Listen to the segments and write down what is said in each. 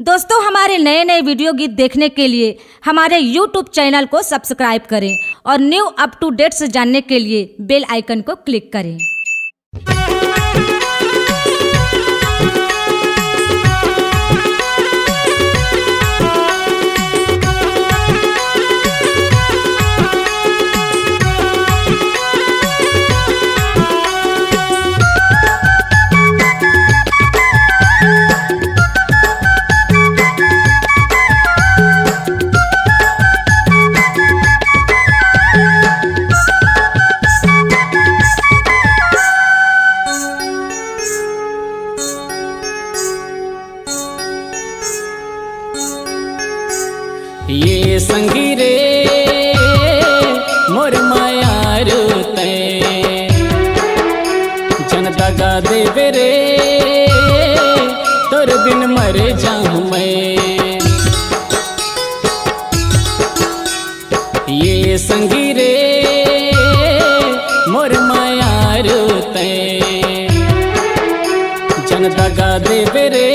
दोस्तों हमारे नए नए वीडियो गीत देखने के लिए हमारे YouTube चैनल को सब्सक्राइब करें और न्यू अप टू डेट से जानने के लिए बेल आइकन को क्लिक करें। ये संगी रे मोर माया रुते जन दगा देवे रे तोर बिन मर जाऊं मैं। ये संगी रे मोर माया रुते जन दगा देवे रे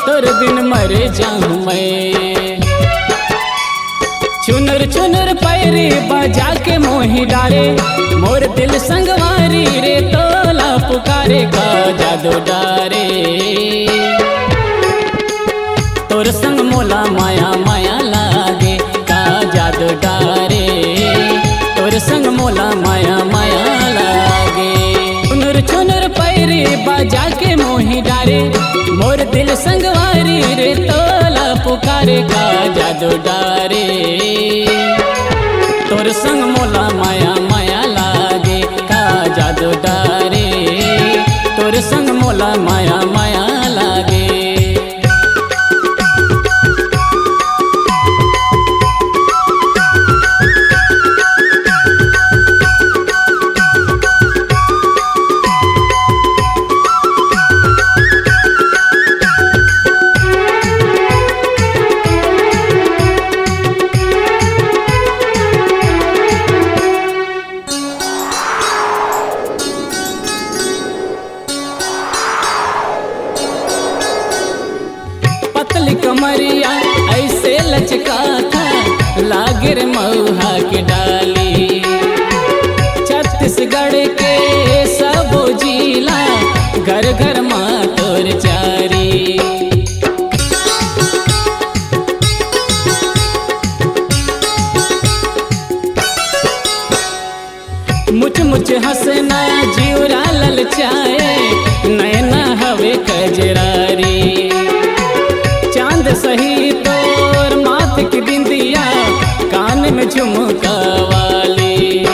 तोर बिन मर जाऊं मैं। चुनर चुनर पैरी बजा के मोही डारे मोर दिल संगवारी रे तोला पुकारे का जादू डारे तोर संग मोला माया माया लागे का जादू डारे तोर संग मोला माया माया लागे। चुनर चुनर पैरी बजा के मोही डारे मोर दिल संगवारी रे तोला पुकारे का जादू डारे तोर संग मोला माया माया लागे का जादू डारे तोर संग मोला माया माया लागे। कमरिया ऐसे लचका था लागिर मऊहा की डाली छत्तीसगढ़ के सब जिला घर घर माँ तोर चारी। मुझ मुझ हंसना जीवरा ललचाए नैना हवे कजरारी चांद सही तोर माथ की बिंदिया कान में झुमका वाली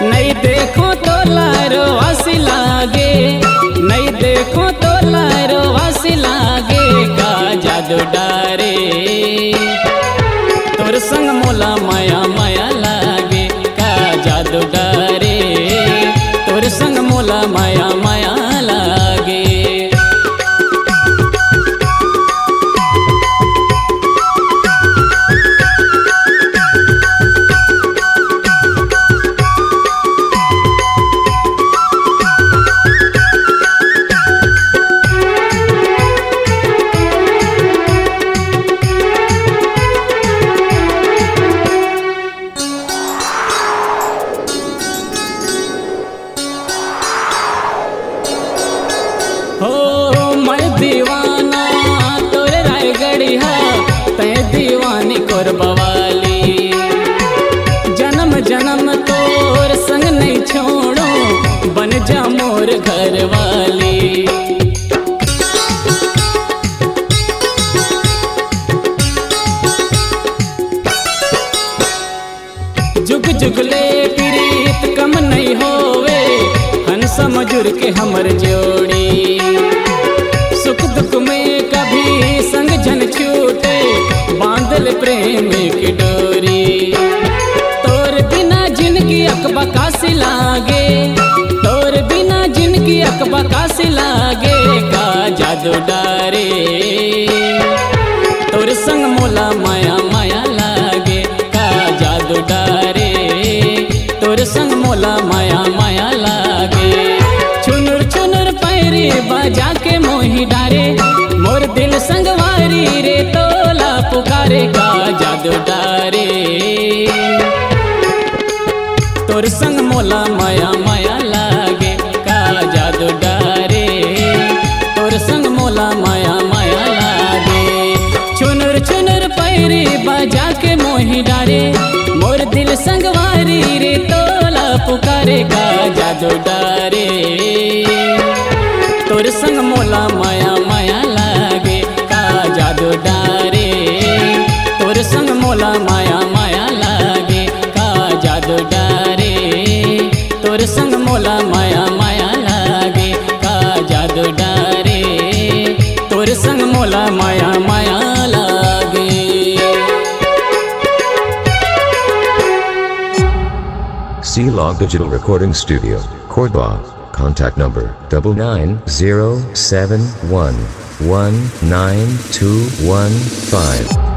नहीं देखो तो लारो वासी लागे नहीं देखो तो लारो वासी लागे का जादू डारे तोर संग मोला माया माया लागे का जादू डारे तोर संग मोला माया माया लागे। हो मैं दीवाना तोरे रायगढ़ी हा तय दीवानी कोर बवाली जन्म जन्म तोर संग नहीं छोड़ो बन जा मोर घर वाली। जुग जुग ले प्रीत कम नहीं होवे हंस मजूर के हमर जोड़ी सुख दुख में कभी संग जन छूटे बांधल प्रेम की डोरी तोर बिना जिनकी अकबका सी लागे तोर बिना जिनकी अकबका सी लागे का जादू डारे तोर संग मोला माया माया लागे का जादू डारे तोर संग मोला माया माया लागे। चुनुर चुनुर पैरी बजा के मोही डारे मोर दिल पुकारे का जादू डारे। तोर संग मोला माया माया लागे का जादू डारे। तोर संग मोला माया माया लागे। छुनुर छुनुर पैरी बजा के मोही डारे। मोर दिल संगवारी रे तोला पुकारे का जादू डारे। तोर संग मोला माया माया लागे का जादू डारे। तोर संग मोला माया माया लागे का जादू डारे। तोर संग मोला माया माया लागे का जादू डारे। तोर संग मोला माया माया लागे। C-Log Digital Recording Studio, Cordoba. Contact number 99071192115.